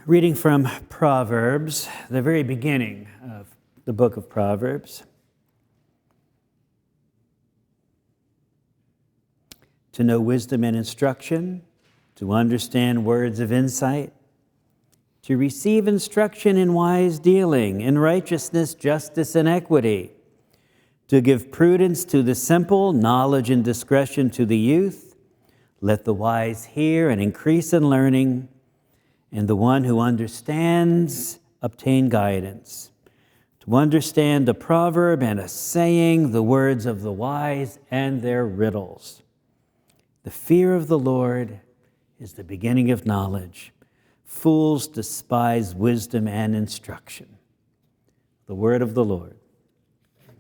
Reading from Proverbs, the very beginning of the book of Proverbs. To know wisdom and instruction, to understand words of insight, to receive instruction in wise dealing, in righteousness, justice, and equity, to give prudence to the simple, knowledge and discretion to the youth. Let the wise hear and increase in learning, and the one who understands obtain guidance. To understand a proverb and a saying, the words of the wise and their riddles. The fear of the Lord is the beginning of knowledge. Fools despise wisdom and instruction. The word of the Lord. I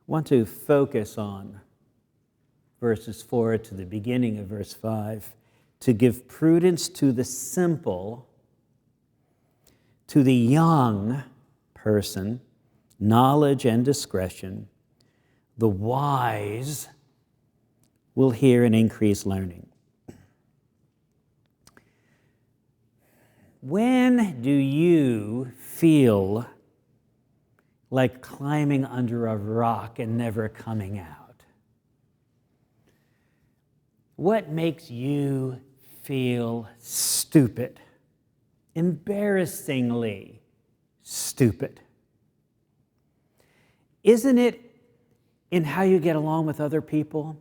want to focus on verses 4 to the beginning of verse 5. To give prudence to the simple, to the young person, knowledge and discretion. The wise will hear and increase learning. When do you feel like climbing under a rock and never coming out? What makes you feel stupid? Embarrassingly stupid. Isn't it in how you get along with other people?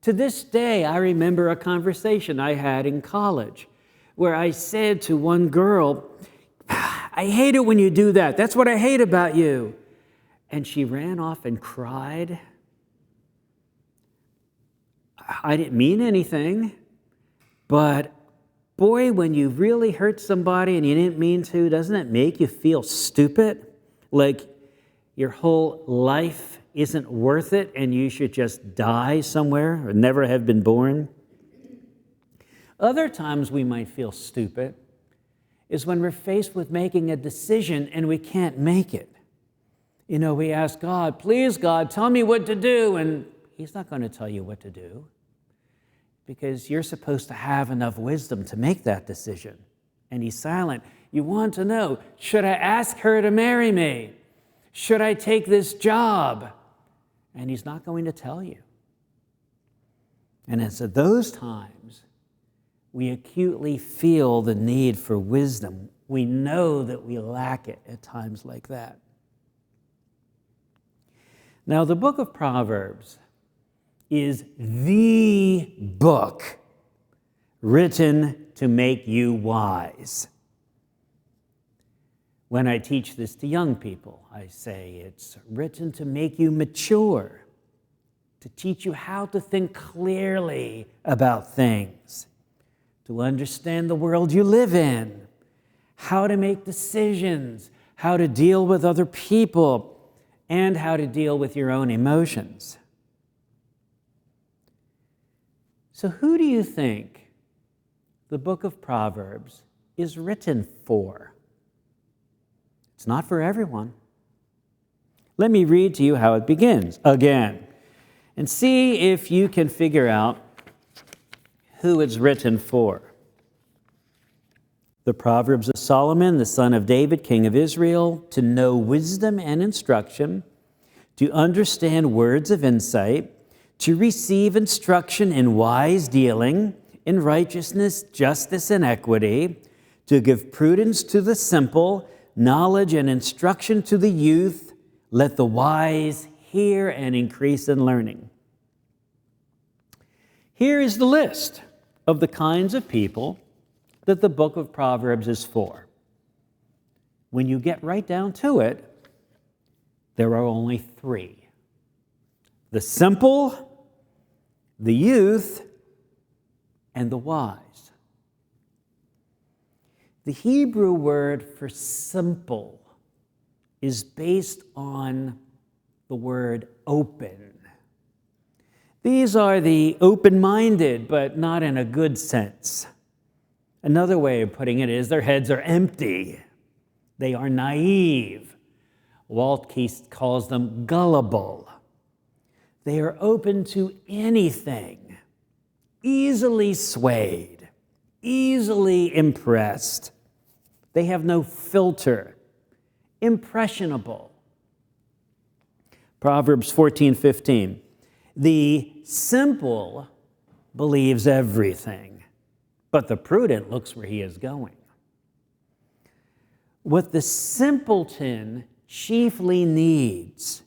To this day, I remember a conversation I had in college where I said to one girl, "I hate it when you do that. That's what I hate about you." And she ran off and cried. I didn't mean anything, but boy, when you really hurt somebody and you didn't mean to, doesn't it make you feel stupid? Like your whole life isn't worth it and you should just die somewhere or never have been born? Other times we might feel stupid is when we're faced with making a decision and we can't make it. You know, we ask God, "Please, God, tell me what to do," and He's not going to tell you what to do because you're supposed to have enough wisdom to make that decision. And He's silent. You want to know, should I ask her to marry me? Should I take this job? And He's not going to tell you. And it's at those times we acutely feel the need for wisdom. We know that we lack it at times like that. Now, the book of Proverbs is the book written to make you wise. When I teach this to young people, I say it's written to make you mature, to teach you how to think clearly about things, to understand the world you live in, how to make decisions, how to deal with other people, and how to deal with your own emotions. So who do you think the book of Proverbs is written for? It's not for everyone. Let me read to you how it begins again and see if you can figure out who it's written for. The Proverbs of Solomon, the son of David, king of Israel, to know wisdom and instruction, to understand words of insight, to receive instruction in wise dealing, in righteousness, justice, and equity, to give prudence to the simple, knowledge and instruction to the youth. Let the wise hear and increase in learning. Here is the list of the kinds of people that the book of Proverbs is for. When you get right down to it, there are only three: the simple, the youth, and the wise. The Hebrew word for simple is based on the word open. These are the open-minded, but not in a good sense. Another way of putting it is their heads are empty. They are naive. Walt Keast calls them gullible. They are open to anything. easily swayed, easily impressed. They have no filter, impressionable. Proverbs 14:15. The simple believes everything, but the prudent looks where he is going. What the simpleton chiefly needs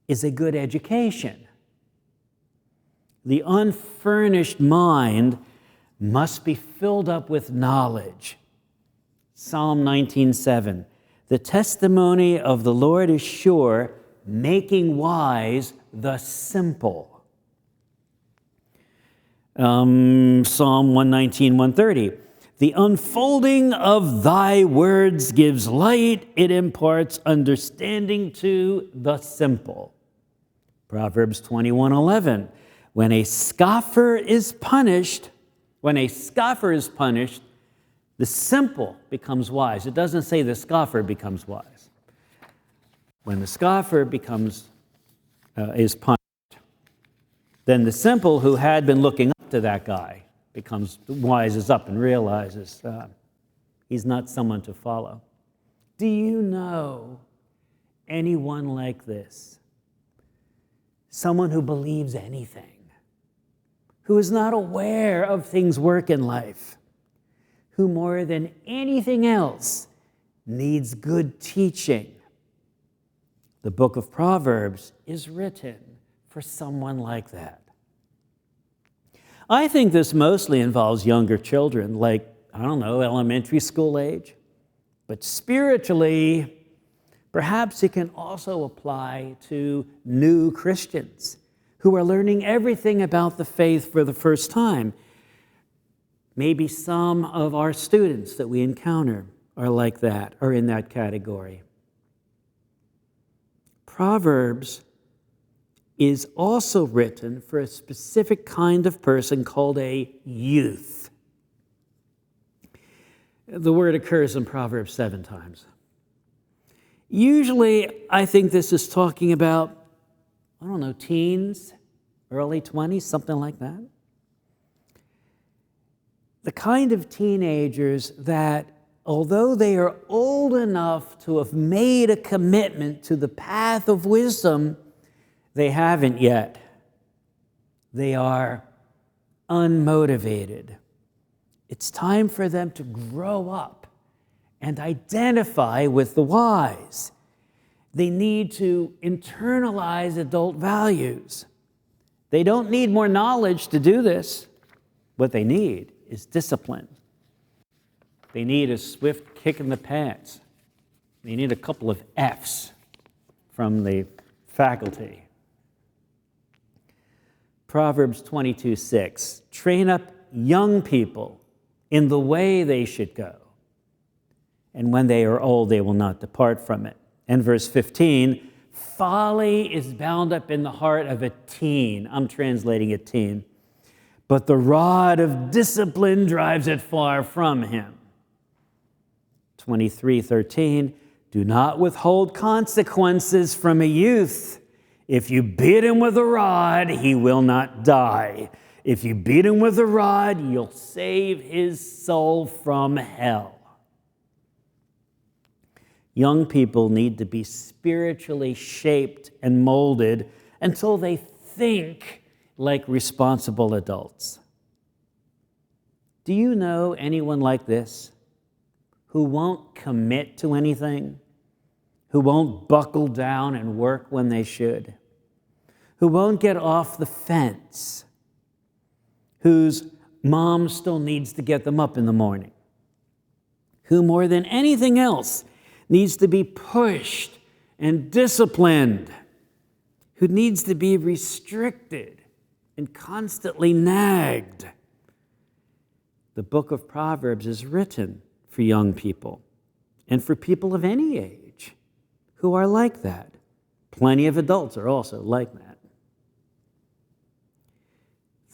is a good education. The unfurnished mind must be filled up with knowledge. Psalm 19:7. The testimony of the Lord is sure, making wise the simple. Psalm 119, 130. The unfolding of thy words gives light, it imparts understanding to the simple. Proverbs 21:11. When a scoffer is punished, the simple becomes wise. It doesn't say the scoffer becomes wise. When the scoffer is punished, then the simple who had been looking up to that guy wises up and realizes he's not someone to follow. Do you know anyone like this? Someone who believes anything, who is not aware of things work in life, who more than anything else needs good teaching. The book of Proverbs is written for someone like that. I think this mostly involves younger children, like, elementary school age. But spiritually, perhaps it can also apply to new Christians who are learning everything about the faith for the first time. Maybe some of our students that we encounter are like that, or in that category. Proverbs is also written for a specific kind of person called a youth. The word occurs in Proverbs 7 times. Usually, I think this is talking about, teens, early 20s, something like that. The kind of teenagers that, although they are old enough to have made a commitment to the path of wisdom, they haven't yet. They are unmotivated. It's time for them to grow up and identify with the wise. They need to internalize adult values. They don't need more knowledge to do this. What they need is discipline. They need a swift kick in the pants. They need a couple of F's from the faculty. Proverbs 22:6. Train up young people in the way they should go, and when they are old, they will not depart from it. And verse 15, folly is bound up in the heart of a teen. I'm translating it teen. But the rod of discipline drives it far from him. 23:13, do not withhold consequences from a youth. If you beat him with a rod, he will not die. If you beat him with a rod, you'll save his soul from hell. Young people need to be spiritually shaped and molded until they think like responsible adults. Do you know anyone like this who won't commit to anything, who won't buckle down and work when they should, who won't get off the fence, whose mom still needs to get them up in the morning, who more than anything else needs to be pushed and disciplined, who needs to be restricted and constantly nagged? The book of Proverbs is written for young people and for people of any age who are like that. Plenty of adults are also like that.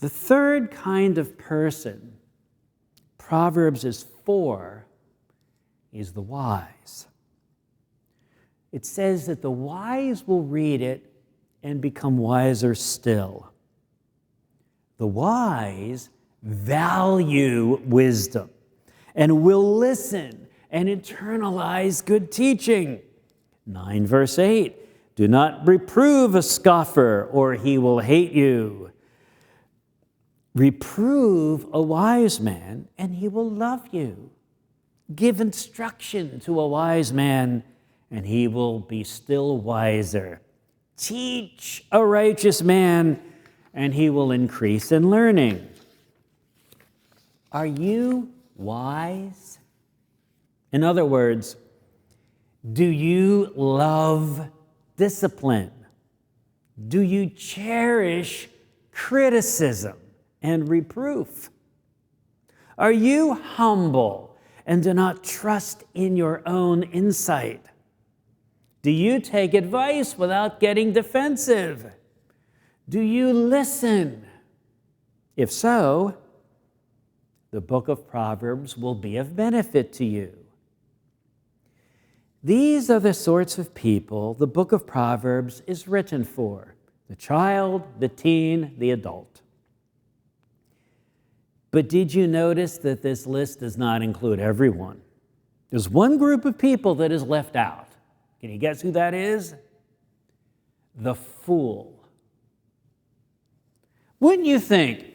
The third kind of person Proverbs is for is the wise. It says that the wise will read it and become wiser still. The wise value wisdom and will listen and internalize good teaching. 9 verse 8, do not reprove a scoffer or he will hate you. Reprove a wise man and he will love you. Give instruction to a wise man and he will be still wiser. Teach a righteous man and he will increase in learning. Are you wise? In other words, do you love discipline? Do you cherish criticism and reproof? Are you humble and do not trust in your own insight? Do you take advice without getting defensive? Do you listen? If so, the book of Proverbs will be of benefit to you. These are the sorts of people the book of Proverbs is written for: the child, the teen, the adult. But did you notice that this list does not include everyone? There's one group of people that is left out. Can you guess who that is? The fool. Wouldn't you think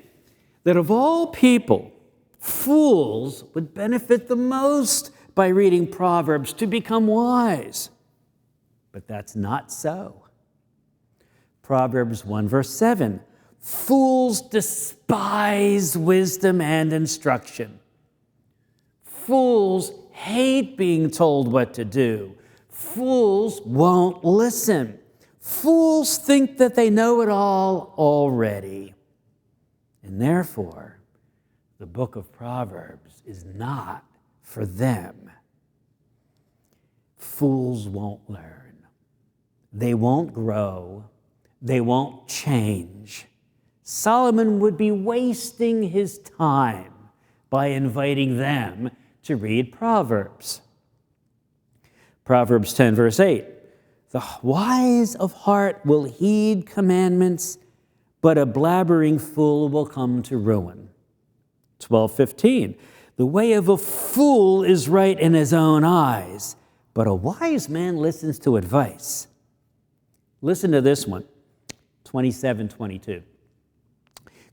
that of all people, fools would benefit the most by reading Proverbs to become wise? But that's not so. Proverbs 1 verse 7, fools despise wisdom and instruction. Fools hate being told what to do. Fools won't listen. Fools think that they know it all already. And therefore, the book of Proverbs is not for them. Fools won't learn. They won't grow. They won't change. Solomon would be wasting his time by inviting them to read Proverbs. Proverbs 10 verse 8, the wise of heart will heed commandments, but a blabbering fool will come to ruin. 12:15, the way of a fool is right in his own eyes, but a wise man listens to advice. Listen to this one, 27:22.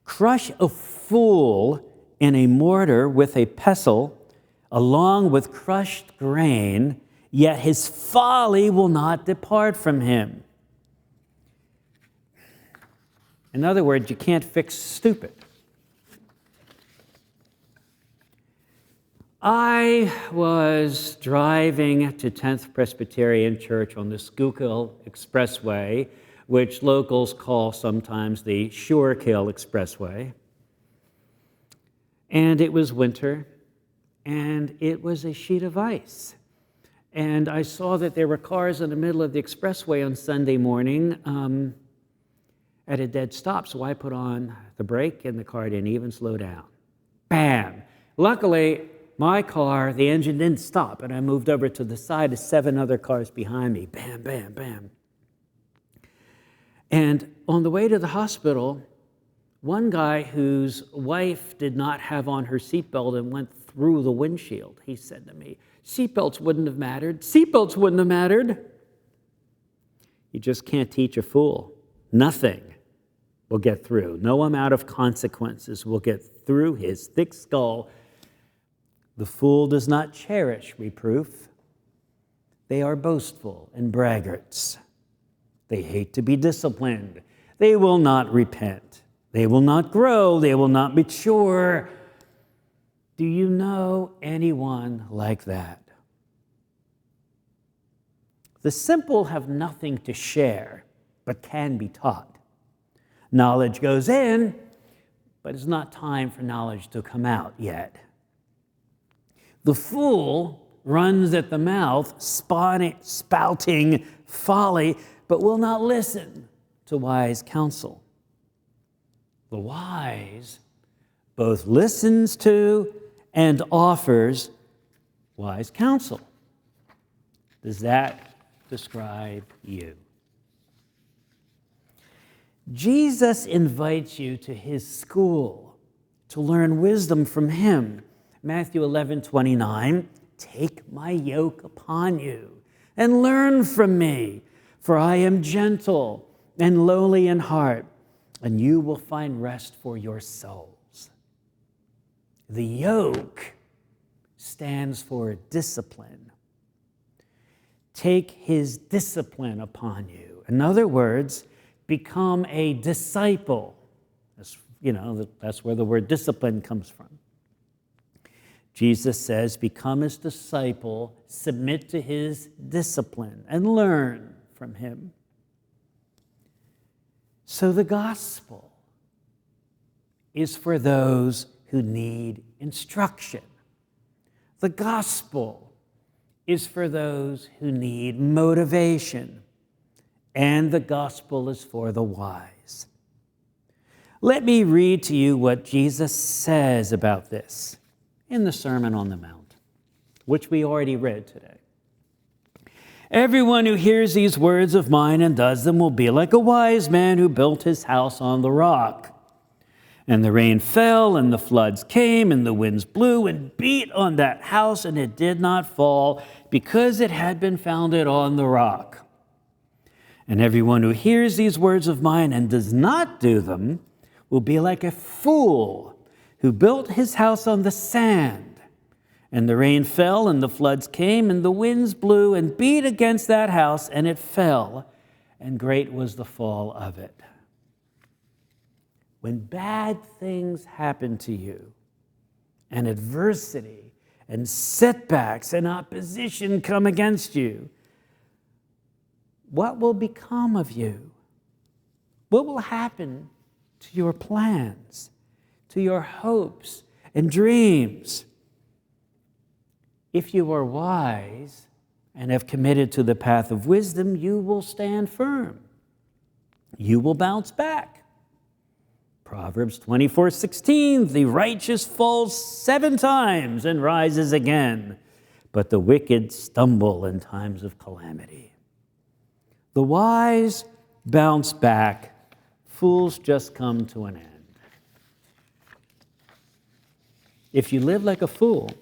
Crush a fool in a mortar with a pestle, along with crushed grain, yet his folly will not depart from him. In other words, you can't fix stupid. I was driving to 10th Presbyterian Church on the Schuylkill Expressway, which locals call sometimes the Schuylkill Expressway. And it was winter, and it was a sheet of ice. And I saw that there were cars in the middle of the expressway on Sunday morning at a dead stop. So I put on the brake, and the car didn't even slow down. Bam! Luckily, my car, the engine didn't stop, and I moved over to the side of 7 other cars behind me. Bam, bam, bam. And on the way to the hospital, one guy whose wife did not have on her seatbelt and went through the windshield, he said to me, seatbelts wouldn't have mattered. Seatbelts wouldn't have mattered. You just can't teach a fool. Nothing will get through. No amount of consequences will get through his thick skull. The fool does not cherish reproof. They are boastful and braggarts. They hate to be disciplined. They will not repent. They will not grow. They will not mature. Do you know anyone like that? The simple have nothing to share, but can be taught. Knowledge goes in, but it's not time for knowledge to come out yet. The fool runs at the mouth, spouting folly, but will not listen to wise counsel. The wise both listens to and offers wise counsel. Does that describe you? Jesus invites you to his school to learn wisdom from him. Matthew 11:29, take my yoke upon you and learn from me, for I am gentle and lowly in heart, and you will find rest for your souls. The yoke stands for discipline. Take his discipline upon you. In other words, become a disciple. That's where the word discipline comes from. Jesus says, become his disciple, submit to his discipline, and learn from him. So the gospel is for those who need instruction. The gospel is for those who need motivation. And the gospel is for the wise. Let me read to you what Jesus says about this in the Sermon on the Mount, which we already read today. Everyone who hears these words of mine and does them will be like a wise man who built his house on the rock. And the rain fell, and the floods came, and the winds blew and beat on that house, and it did not fall, because it had been founded on the rock. And everyone who hears these words of mine and does not do them will be like a fool who built his house on the sand. And the rain fell, and the floods came, and the winds blew and beat against that house, and it fell, and great was the fall of it. When bad things happen to you, and adversity and setbacks and opposition come against you, what will become of you? What will happen to your plans, to your hopes and dreams? If you are wise and have committed to the path of wisdom, you will stand firm. You will bounce back. Proverbs 24:16, the righteous falls 7 times and rises again, but the wicked stumble in times of calamity. The wise bounce back, fools just come to an end. If you live like a fool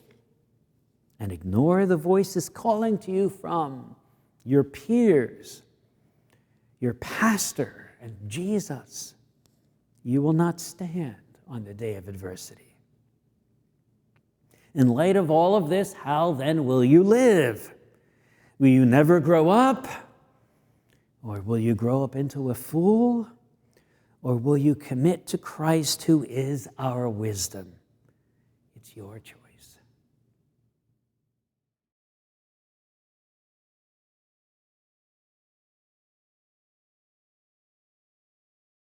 and ignore the voices calling to you from your peers, your pastor, and Jesus, you will not stand on the day of adversity. In light of all of this, how then will you live? Will you never grow up? Or will you grow up into a fool? Or will you commit to Christ, who is our wisdom? It's your choice.